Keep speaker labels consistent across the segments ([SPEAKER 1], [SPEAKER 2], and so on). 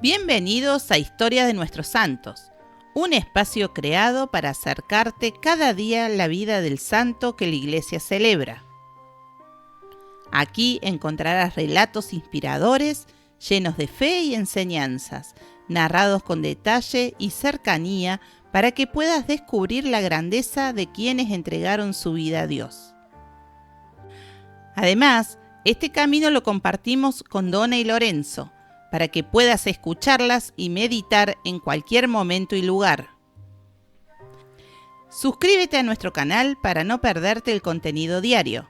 [SPEAKER 1] Bienvenidos a Historia de Nuestros Santos, un espacio creado para acercarte cada día la vida del santo que la Iglesia celebra. Aquí encontrarás relatos inspiradores, llenos de fe y enseñanzas, narrados con detalle y cercanía para que puedas descubrir la grandeza de quienes entregaron su vida a Dios. Además, este camino lo compartimos con Donna y Lorenzo, para que puedas escucharlas y meditar en cualquier momento y lugar. Suscríbete a nuestro canal para no perderte el contenido diario.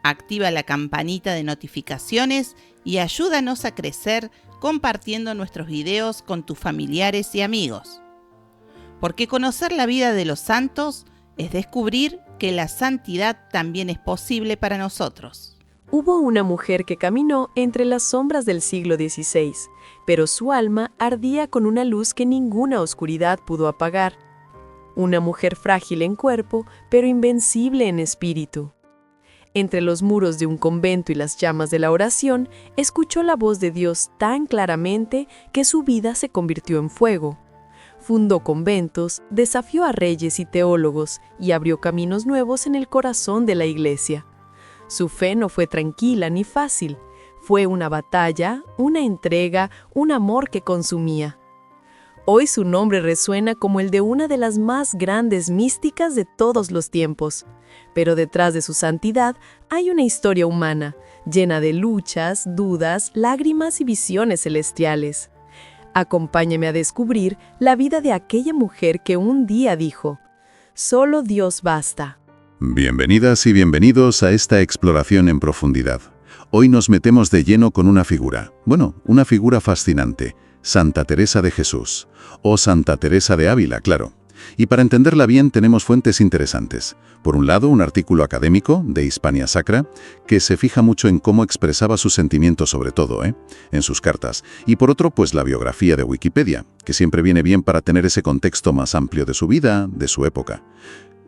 [SPEAKER 1] Activa la campanita de notificaciones y ayúdanos a crecer compartiendo nuestros videos con tus familiares y amigos. Porque conocer la vida de los santos es descubrir que la santidad también es posible para nosotros.
[SPEAKER 2] Hubo una mujer que caminó entre las sombras del siglo XVI, pero su alma ardía con una luz que ninguna oscuridad pudo apagar. Una mujer frágil en cuerpo, pero invencible en espíritu. Entre los muros de un convento y las llamas de la oración, escuchó la voz de Dios tan claramente que su vida se convirtió en fuego. Fundó conventos, desafió a reyes y teólogos y abrió caminos nuevos en el corazón de la Iglesia. Su fe no fue tranquila ni fácil. Fue una batalla, una entrega, un amor que consumía. Hoy su nombre resuena como el de una de las más grandes místicas de todos los tiempos. Pero detrás de su santidad hay una historia humana, llena de luchas, dudas, lágrimas y visiones celestiales. Acompáñame a descubrir la vida de aquella mujer que un día dijo: «Solo Dios basta».
[SPEAKER 3] Bienvenidas y bienvenidos a esta exploración en profundidad. Hoy nos metemos de lleno con una figura, una figura fascinante, Santa Teresa de Jesús, o Santa Teresa de Ávila, claro. Y para entenderla bien tenemos fuentes interesantes. Por un lado, un artículo académico de Hispania Sacra, que se fija mucho en cómo expresaba sus sentimientos sobre todo, en sus cartas. Y por otro, pues la biografía de Wikipedia, que siempre viene bien para tener ese contexto más amplio de su vida, de su época.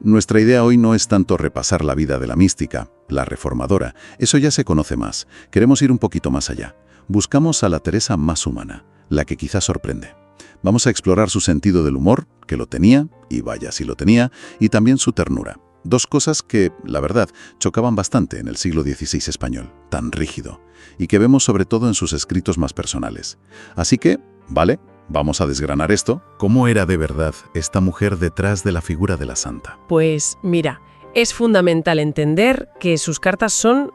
[SPEAKER 3] Nuestra idea hoy no es tanto repasar la vida de la mística, la reformadora, eso ya se conoce más. Queremos ir un poquito más allá. Buscamos a la Teresa más humana, la que quizás sorprende. Vamos a explorar su sentido del humor, que lo tenía, y vaya si lo tenía, y también su ternura. Dos cosas que, la verdad, chocaban bastante en el siglo XVI español, tan rígido, y que vemos sobre todo en sus escritos más personales. Así que, vale, vamos a desgranar esto. ¿Cómo era de verdad esta mujer detrás de la figura de la santa?
[SPEAKER 2] Pues mira, es fundamental entender que sus cartas son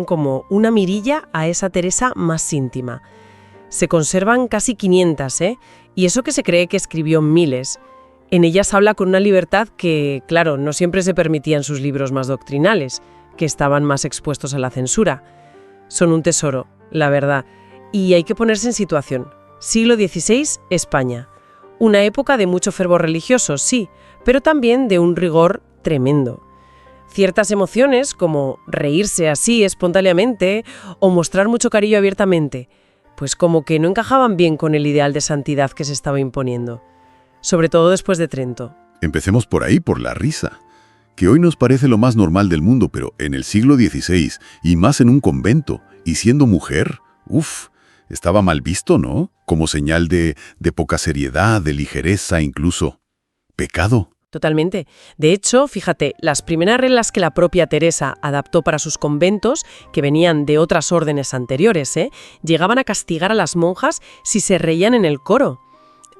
[SPEAKER 2] como una mirilla a esa Teresa más íntima. Se conservan casi 500, y eso que se cree que escribió miles. En ellas habla con una libertad que, claro, no siempre se permitía en sus libros más doctrinales, que estaban más expuestos a la censura. Son un tesoro, la verdad, y hay que ponerse en situación. Siglo XVI, España. Una época de mucho fervor religioso, sí, pero también de un rigor tremendo. Ciertas emociones, como reírse así espontáneamente o mostrar mucho cariño abiertamente, pues como que no encajaban bien con el ideal de santidad que se estaba imponiendo. Sobre todo después de Trento.
[SPEAKER 3] Empecemos por ahí, por la risa, que hoy nos parece lo más normal del mundo, pero en el siglo XVI, y más en un convento, y siendo mujer, estaba mal visto, ¿no? Como señal de poca seriedad, de ligereza, incluso pecado.
[SPEAKER 2] Totalmente. De hecho, fíjate, las primeras reglas que la propia Teresa adaptó para sus conventos, que venían de otras órdenes anteriores, llegaban a castigar a las monjas si se reían en el coro.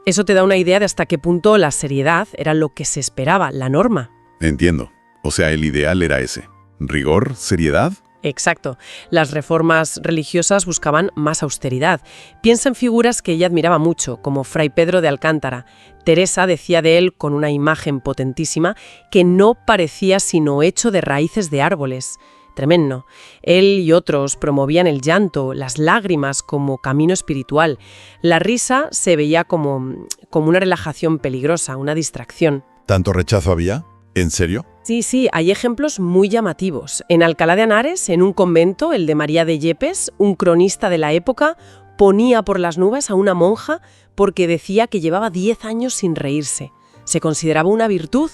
[SPEAKER 2] Eso te da una idea de hasta qué punto la seriedad era lo que se esperaba, la norma.
[SPEAKER 3] Entiendo. O sea, el ideal era ese. ¿Rigor? ¿Seriedad?
[SPEAKER 2] Exacto. Las reformas religiosas buscaban más austeridad. Piensa en figuras que ella admiraba mucho, como Fray Pedro de Alcántara. Teresa decía de él, con una imagen potentísima, que no parecía sino hecho de raíces de árboles. Tremendo. Él y otros promovían el llanto, las lágrimas como camino espiritual. La risa se veía como una relajación peligrosa, una distracción.
[SPEAKER 4] ¿Tanto rechazo había? ¿En serio?
[SPEAKER 2] Sí, hay ejemplos muy llamativos. En Alcalá de Henares, en un convento, el de María de Yepes, un cronista de la época ponía por las nubes a una monja porque decía que llevaba 10 años sin reírse. Se consideraba una virtud.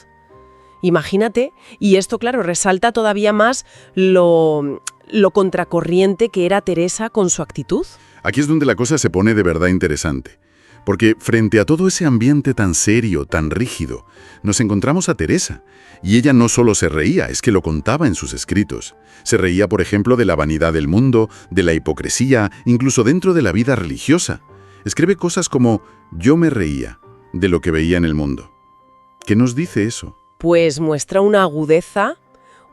[SPEAKER 2] Imagínate, y esto, claro, resalta todavía más lo contracorriente que era Teresa con su actitud.
[SPEAKER 3] Aquí es donde la cosa se pone de verdad interesante. Porque frente a todo ese ambiente tan serio, tan rígido, nos encontramos a Teresa. Y ella no solo se reía, es que lo contaba en sus escritos. Se reía, por ejemplo, de la vanidad del mundo, de la hipocresía, incluso dentro de la vida religiosa. Escribe cosas como «yo me reía» de lo que veía en el mundo. ¿Qué nos dice eso?
[SPEAKER 2] Pues muestra una agudeza,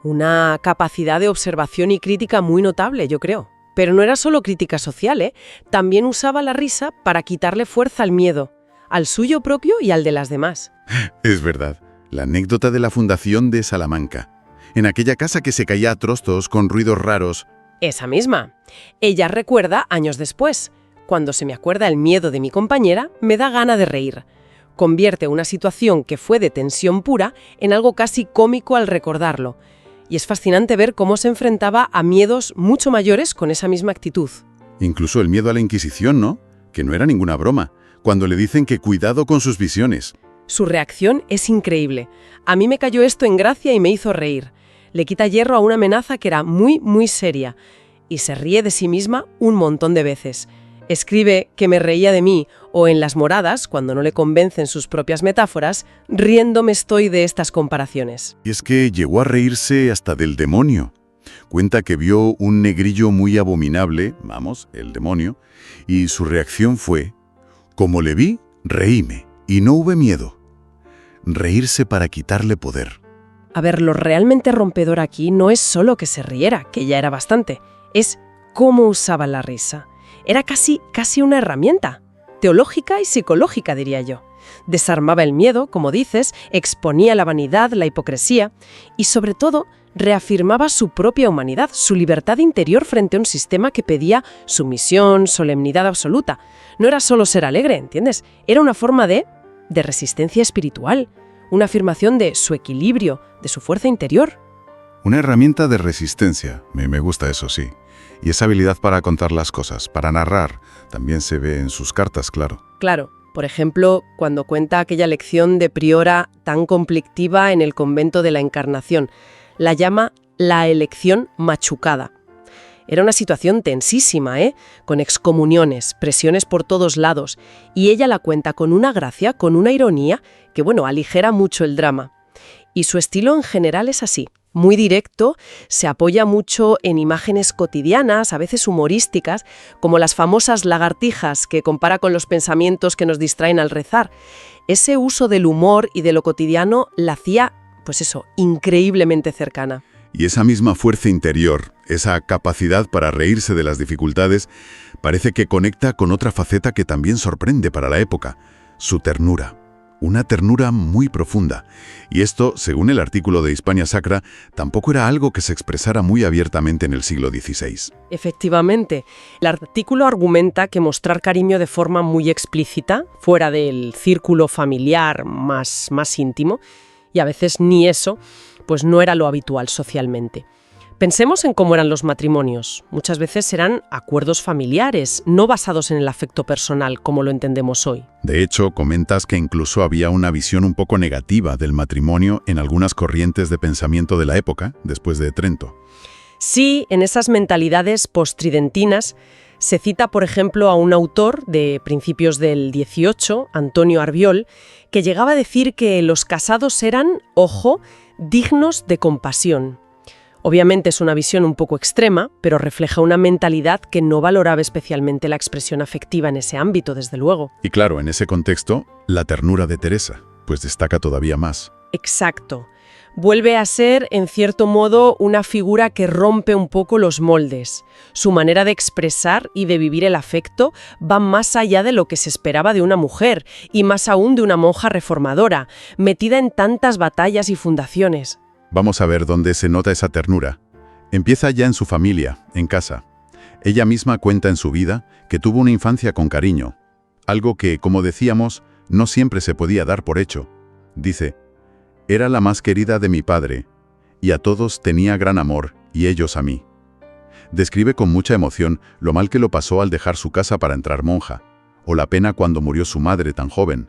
[SPEAKER 2] una capacidad de observación y crítica muy notable, yo creo. Pero no era solo crítica social, ¿eh? También usaba la risa para quitarle fuerza al miedo, al suyo propio y al de las demás.
[SPEAKER 3] Es verdad, la anécdota de la fundación de Salamanca. En aquella casa que se caía a trozos con ruidos raros.
[SPEAKER 2] Esa misma. Ella recuerda años después. Cuando se me acuerda el miedo de mi compañera, me da gana de reír. Convierte una situación que fue de tensión pura en algo casi cómico al recordarlo. Y es fascinante ver cómo se enfrentaba a miedos mucho mayores con esa misma actitud.
[SPEAKER 3] Incluso el miedo a la Inquisición, ¿no? Que no era ninguna broma, cuando le dicen que cuidado con sus visiones.
[SPEAKER 2] Su reacción es increíble. A mí me cayó esto en gracia y me hizo reír. Le quita hierro a una amenaza que era muy, muy seria. Y se ríe de sí misma un montón de veces. Escribe que me reía de mí, o en Las Moradas, cuando no le convencen sus propias metáforas, riéndome estoy de estas comparaciones.
[SPEAKER 3] Y es que llegó a reírse hasta del demonio. Cuenta que vio un negrillo muy abominable, vamos, el demonio, y su reacción fue: como le vi, reíme, y no hube miedo. Reírse para quitarle poder.
[SPEAKER 2] A ver, lo realmente rompedor aquí no es solo que se riera, que ya era bastante, es cómo usaba la risa. Era casi una herramienta, teológica y psicológica, diría yo. Desarmaba el miedo, como dices, exponía la vanidad, la hipocresía y, sobre todo, reafirmaba su propia humanidad, su libertad interior frente a un sistema que pedía sumisión, solemnidad absoluta. No era solo ser alegre, ¿entiendes? Era una forma de resistencia espiritual, una afirmación de su equilibrio, de su fuerza interior.
[SPEAKER 3] Una herramienta de resistencia, me gusta eso, sí. Y esa habilidad para contar las cosas, para narrar, también se ve en sus cartas, claro.
[SPEAKER 2] Claro, por ejemplo, cuando cuenta aquella lección de priora tan conflictiva en el convento de la Encarnación, la llama la elección machucada. Era una situación tensísima, con excomuniones, presiones por todos lados, y ella la cuenta con una gracia, con una ironía, que aligera mucho el drama. Y su estilo en general es así. Muy directo, se apoya mucho en imágenes cotidianas, a veces humorísticas, como las famosas lagartijas que compara con los pensamientos que nos distraen al rezar. Ese uso del humor y de lo cotidiano la hacía, increíblemente cercana.
[SPEAKER 3] Y esa misma fuerza interior, esa capacidad para reírse de las dificultades, parece que conecta con otra faceta que también sorprende para la época, su ternura. Una ternura muy profunda. Y esto, según el artículo de Hispania Sacra, tampoco era algo que se expresara muy abiertamente en el siglo XVI.
[SPEAKER 2] Efectivamente, el artículo argumenta que mostrar cariño de forma muy explícita, fuera del círculo familiar más íntimo, y a veces ni eso, pues no era lo habitual socialmente. Pensemos en cómo eran los matrimonios. Muchas veces eran acuerdos familiares, no basados en el afecto personal, como lo entendemos hoy.
[SPEAKER 3] De hecho, comentas que incluso había una visión un poco negativa del matrimonio en algunas corrientes de pensamiento de la época, después de Trento.
[SPEAKER 2] Sí, en esas mentalidades postridentinas se cita, por ejemplo, a un autor de principios del XVIII, Antonio Arbiol, que llegaba a decir que los casados eran, ojo, dignos de compasión. Obviamente es una visión un poco extrema, pero refleja una mentalidad que no valoraba especialmente la expresión afectiva en ese ámbito, desde luego.
[SPEAKER 3] Y claro, en ese contexto, la ternura de Teresa, pues destaca todavía más.
[SPEAKER 2] Exacto. Vuelve a ser, en cierto modo, una figura que rompe un poco los moldes. Su manera de expresar y de vivir el afecto va más allá de lo que se esperaba de una mujer, y más aún de una monja reformadora, metida en tantas batallas y fundaciones.
[SPEAKER 3] Vamos a ver dónde se nota esa ternura. Empieza ya en su familia, en casa. Ella misma cuenta en su vida que tuvo una infancia con cariño, algo que, como decíamos, no siempre se podía dar por hecho. Dice: «Era la más querida de mi padre, y a todos tenía gran amor, y ellos a mí». Describe con mucha emoción lo mal que lo pasó al dejar su casa para entrar monja, o la pena cuando murió su madre tan joven.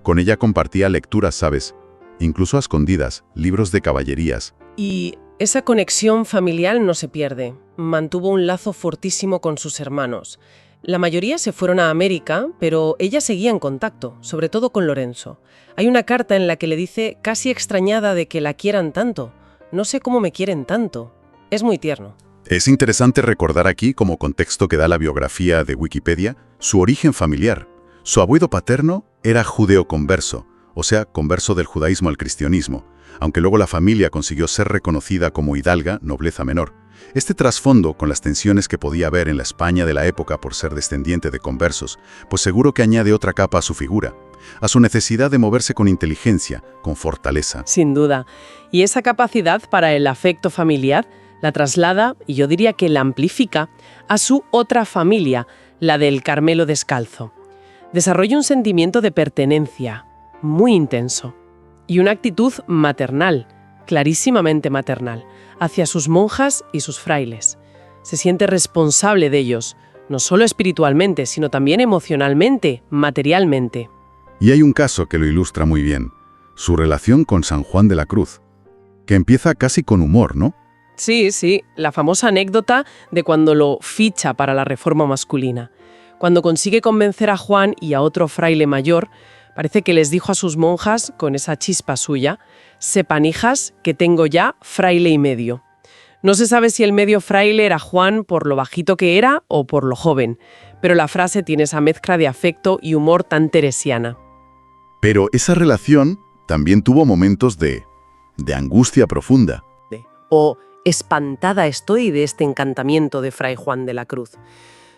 [SPEAKER 3] Con ella compartía lecturas, ¿sabes?, incluso a escondidas, libros de caballerías.
[SPEAKER 2] Y esa conexión familiar no se pierde. Mantuvo un lazo fortísimo con sus hermanos.
[SPEAKER 5] La mayoría se fueron a América, pero ella seguía en contacto, sobre todo con Lorenzo. Hay una carta en la que le dice, casi extrañada de que la quieran tanto. No sé cómo me quieren tanto. Es muy tierno.
[SPEAKER 3] Es interesante recordar aquí, como contexto que da la biografía de Wikipedia, su origen familiar. Su abuelo paterno era judeo-converso, o sea, converso del judaísmo al cristianismo, aunque luego la familia consiguió ser reconocida como hidalga, nobleza menor. Este trasfondo, con las tensiones que podía haber en la España de la época por ser descendiente de conversos, pues seguro que añade otra capa a su figura, a su necesidad de moverse con inteligencia, con fortaleza.
[SPEAKER 5] Sin duda. Y esa capacidad para el afecto familiar la traslada, y yo diría que la amplifica, a su otra familia, la del Carmelo Descalzo. Desarrolla un sentimiento de pertenencia, muy intenso, y una actitud maternal, clarísimamente maternal, hacia sus monjas y sus frailes. Se siente responsable de ellos, no solo espiritualmente, sino también emocionalmente, materialmente.
[SPEAKER 3] Y hay un caso que lo ilustra muy bien, su relación con San Juan de la Cruz, que empieza casi con humor, ¿no?
[SPEAKER 5] Sí, la famosa anécdota de cuando lo ficha para la reforma masculina. Cuando consigue convencer a Juan y a otro fraile mayor, parece que les dijo a sus monjas, con esa chispa suya, «Sepan, hijas, que tengo ya fraile y medio». No se sabe si el medio fraile era Juan por lo bajito que era o por lo joven, pero la frase tiene esa mezcla de afecto y humor tan teresiana.
[SPEAKER 3] Pero esa relación también tuvo momentos de angustia profunda.
[SPEAKER 5] O espantada estoy de este encantamiento de Fray Juan de la Cruz.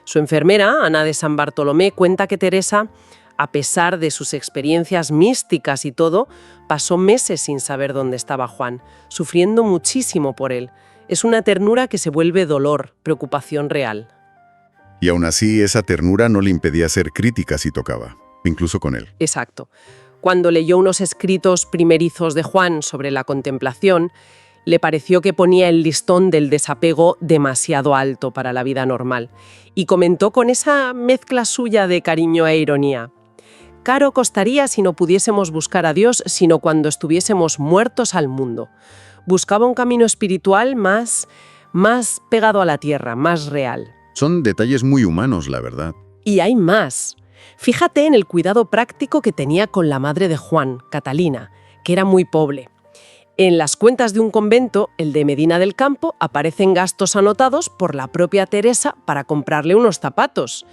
[SPEAKER 5] Su enfermera, Ana de San Bartolomé, cuenta que Teresa, a pesar de sus experiencias místicas y todo, pasó meses sin saber dónde estaba Juan, sufriendo muchísimo por él. Es una ternura que se vuelve dolor, preocupación real.
[SPEAKER 3] Y aún así, esa ternura no le impedía ser crítica si tocaba, incluso con él.
[SPEAKER 5] Exacto. Cuando leyó unos escritos primerizos de Juan sobre la contemplación, le pareció que ponía el listón del desapego demasiado alto para la vida normal, y comentó con esa mezcla suya de cariño e ironía: «Caro costaría si no pudiésemos buscar a Dios, sino cuando estuviésemos muertos al mundo». Buscaba un camino espiritual más pegado a la tierra, más real.
[SPEAKER 3] Son detalles muy humanos, la verdad.
[SPEAKER 5] Y hay más. Fíjate en el cuidado práctico que tenía con la madre de Juan, Catalina, que era muy pobre. En las cuentas de un convento, el de Medina del Campo, aparecen gastos anotados por la propia Teresa para comprarle unos zapatos.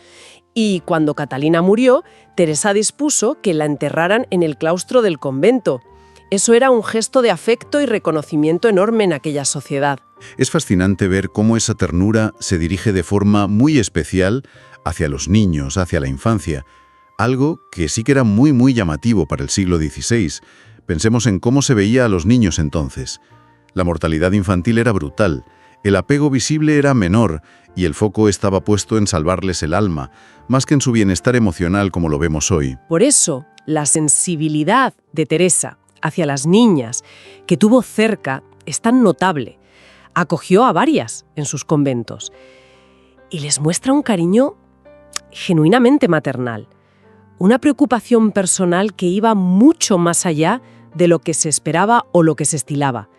[SPEAKER 5] Y cuando Catalina murió, Teresa dispuso que la enterraran en el claustro del convento. Eso era un gesto de afecto y reconocimiento enorme en aquella sociedad.
[SPEAKER 3] Es fascinante ver cómo esa ternura se dirige de forma muy especial hacia los niños, hacia la infancia. Algo que sí que era muy llamativo para el siglo XVI. Pensemos en cómo se veía a los niños entonces. La mortalidad infantil era brutal, el apego visible era menor y el foco estaba puesto en salvarles el alma, más que en su bienestar emocional como lo vemos hoy.
[SPEAKER 5] Por eso, la sensibilidad de Teresa hacia las niñas que tuvo cerca es tan notable. Acogió a varias en sus conventos y les muestra un cariño genuinamente maternal, una preocupación personal que iba mucho más allá de lo que se esperaba o lo que se estilaba.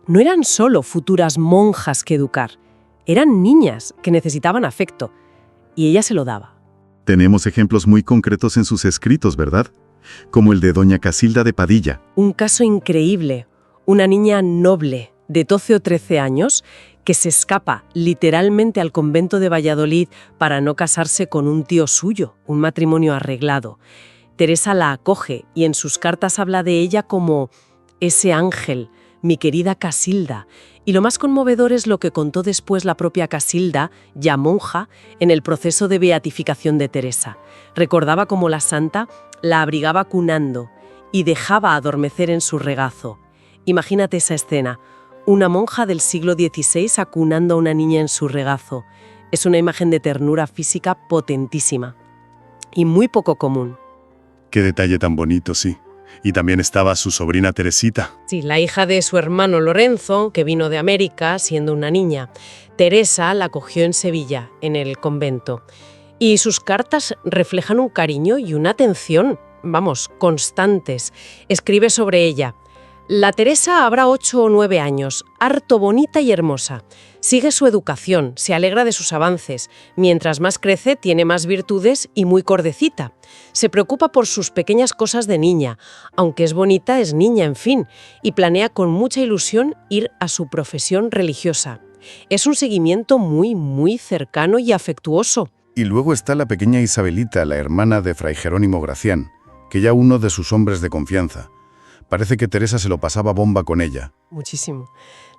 [SPEAKER 5] No eran solo futuras monjas que educar, eran niñas que necesitaban afecto, y ella se lo daba.
[SPEAKER 3] Tenemos ejemplos muy concretos en sus escritos, ¿verdad? Como el de doña Casilda de Padilla.
[SPEAKER 5] Un caso increíble, una niña noble de 12 o 13 años que se escapa literalmente al convento de Valladolid para no casarse con un tío suyo, un matrimonio arreglado. Teresa la acoge y en sus cartas habla de ella como ese ángel, mi querida Casilda. Y lo más conmovedor es lo que contó después la propia Casilda, ya monja, en el proceso de beatificación de Teresa. Recordaba cómo la santa la abrigaba cunando y dejaba adormecer en su regazo. Imagínate esa escena, una monja del siglo XVI acunando a una niña en su regazo. Es una imagen de ternura física potentísima y muy poco común.
[SPEAKER 6] Qué detalle tan bonito, sí. Y también estaba su sobrina Teresita.
[SPEAKER 5] Sí, la hija de su hermano Lorenzo, que vino de América siendo una niña. Teresa la acogió en Sevilla, en el convento. Y sus cartas reflejan un cariño y una atención, constantes. Escribe sobre ella: la Teresa habrá 8 o 9 años, harto bonita y hermosa. Sigue su educación, se alegra de sus avances. Mientras más crece, tiene más virtudes y muy cordecita. Se preocupa por sus pequeñas cosas de niña. Aunque es bonita, es niña, en fin, y planea con mucha ilusión ir a su profesión religiosa. Es un seguimiento muy, muy cercano y afectuoso.
[SPEAKER 6] Y luego está la pequeña Isabelita, la hermana de Fray Jerónimo Gracián, que ya uno de sus hombres de confianza. Parece que Teresa se lo pasaba bomba con ella.
[SPEAKER 5] Muchísimo.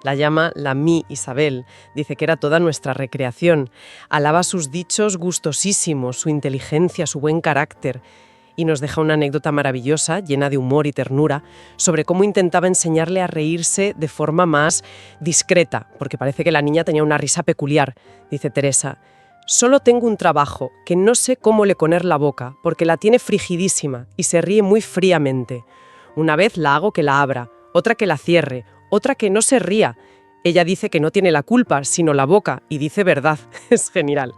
[SPEAKER 5] La llama la mi Isabel. Dice que era toda nuestra recreación. Alaba sus dichos gustosísimos, su inteligencia, su buen carácter. Y nos deja una anécdota maravillosa, llena de humor y ternura, sobre cómo intentaba enseñarle a reírse de forma más discreta, porque parece que la niña tenía una risa peculiar. Dice Teresa: «Solo tengo un trabajo, que no sé cómo le poner la boca, porque la tiene frigidísima y se ríe muy fríamente. Una vez la hago que la abra, otra que la cierre, otra que no se ría. Ella dice que no tiene la culpa, sino la boca, y dice verdad». Es genial.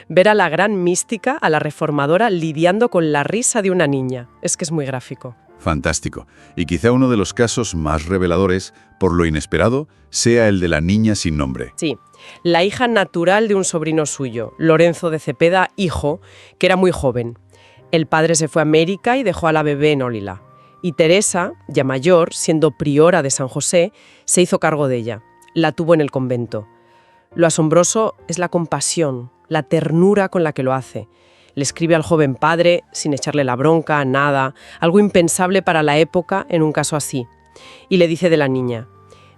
[SPEAKER 5] Ver a la gran mística, a la reformadora, lidiando con la risa de una niña. Es que es muy gráfico.
[SPEAKER 3] Fantástico. Y quizá uno de los casos más reveladores, por lo inesperado, sea el de la niña sin nombre.
[SPEAKER 5] Sí, la hija natural de un sobrino suyo, Lorenzo de Cepeda, hijo, que era muy joven. El padre se fue a América y dejó a la bebé en Ólila. Y Teresa, ya mayor, siendo priora de San José, se hizo cargo de ella. La tuvo en el convento. Lo asombroso es la compasión, la ternura con la que lo hace. Le escribe al joven padre sin echarle la bronca, nada, algo impensable para la época en un caso así. Y le dice de la niña: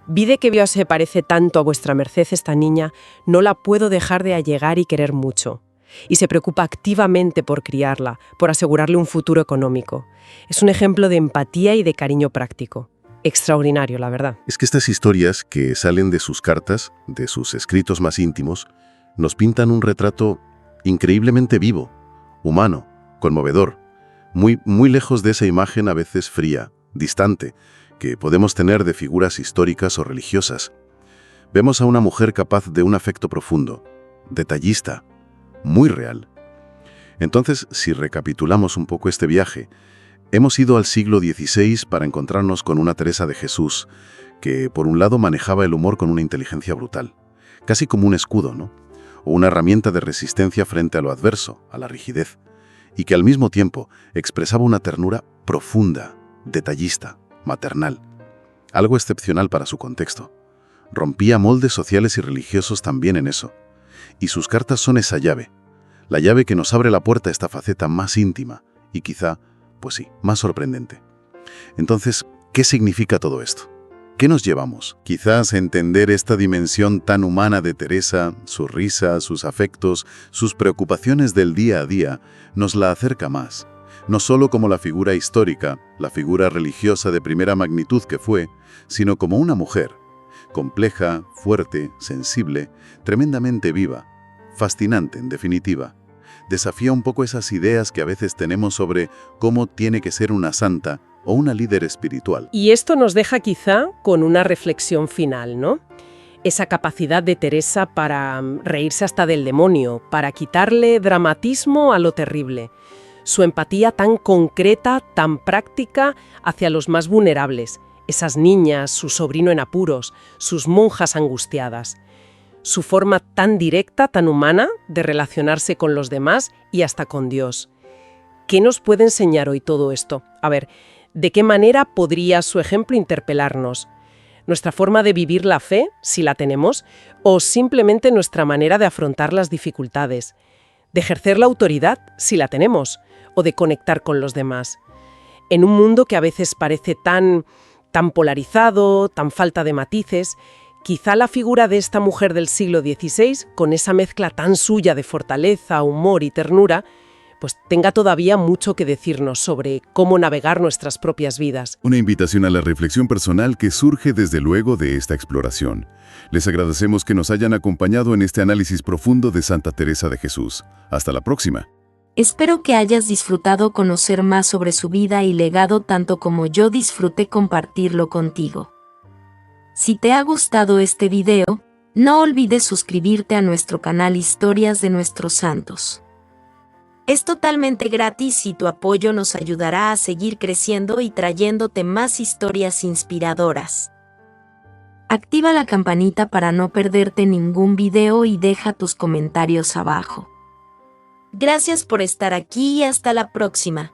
[SPEAKER 5] «Vide que vio se parece tanto a vuestra merced esta niña, no la puedo dejar de allegar y querer mucho». Y se preocupa activamente por criarla, por asegurarle un futuro económico. Es un ejemplo de empatía y de cariño práctico. Extraordinario, la verdad.
[SPEAKER 7] Es que estas historias que salen de sus cartas, de sus escritos más íntimos, nos pintan un retrato increíblemente vivo, humano, conmovedor, muy lejos de esa imagen a veces fría, distante, que podemos tener de figuras históricas o religiosas. Vemos a una mujer capaz de un afecto profundo, detallista, muy real. Entonces, si recapitulamos un poco este viaje, hemos ido al siglo XVI para encontrarnos con una Teresa de Jesús, que por un lado manejaba el humor con una inteligencia brutal, casi como un escudo, ¿no? O una herramienta de resistencia frente a lo adverso, a la rigidez, y que al mismo tiempo expresaba una ternura profunda, detallista, maternal, algo excepcional para su contexto. Rompía moldes sociales y religiosos también en eso. Y sus cartas son esa llave, la llave que nos abre la puerta a esta faceta más íntima y quizá, pues sí, más sorprendente. Entonces, ¿qué significa todo esto? ¿Qué nos llevamos? Quizás entender esta dimensión tan humana de Teresa, su risa, sus afectos, sus preocupaciones del día a día, nos la acerca más. No solo como la figura histórica, la figura religiosa de primera magnitud que fue, sino como una mujer, compleja, fuerte, sensible, tremendamente viva, fascinante en definitiva. Desafía un poco esas ideas que a veces tenemos sobre cómo tiene que ser una santa o una líder espiritual.
[SPEAKER 5] Y esto nos deja quizá con una reflexión final, ¿no? Esa capacidad de Teresa para reírse hasta del demonio, para quitarle dramatismo a lo terrible. Su empatía tan concreta, tan práctica hacia los más vulnerables. Esas niñas, su sobrino en apuros, sus monjas angustiadas. Su forma tan directa, tan humana, de relacionarse con los demás y hasta con Dios. ¿Qué nos puede enseñar hoy todo esto? A ver, ¿de qué manera podría su ejemplo interpelarnos? ¿Nuestra forma de vivir la fe, si la tenemos, o simplemente nuestra manera de afrontar las dificultades? ¿De ejercer la autoridad, si la tenemos, o de conectar con los demás? En un mundo que a veces parece tan polarizado, tan falta de matices, quizá la figura de esta mujer del siglo XVI, con esa mezcla tan suya de fortaleza, humor y ternura, pues tenga todavía mucho que decirnos sobre cómo navegar nuestras propias vidas.
[SPEAKER 6] Una invitación a la reflexión personal que surge desde luego de esta exploración. Les agradecemos que nos hayan acompañado en este análisis profundo de Santa Teresa de Jesús. Hasta la próxima.
[SPEAKER 8] Espero que hayas disfrutado conocer más sobre su vida y legado tanto como yo disfruté compartirlo contigo. Si te ha gustado este video, no olvides suscribirte a nuestro canal Historias de Nuestros Santos. Es totalmente gratis y tu apoyo nos ayudará a seguir creciendo y trayéndote más historias inspiradoras. Activa la campanita para no perderte ningún video y deja tus comentarios abajo. Gracias por estar aquí y hasta la próxima.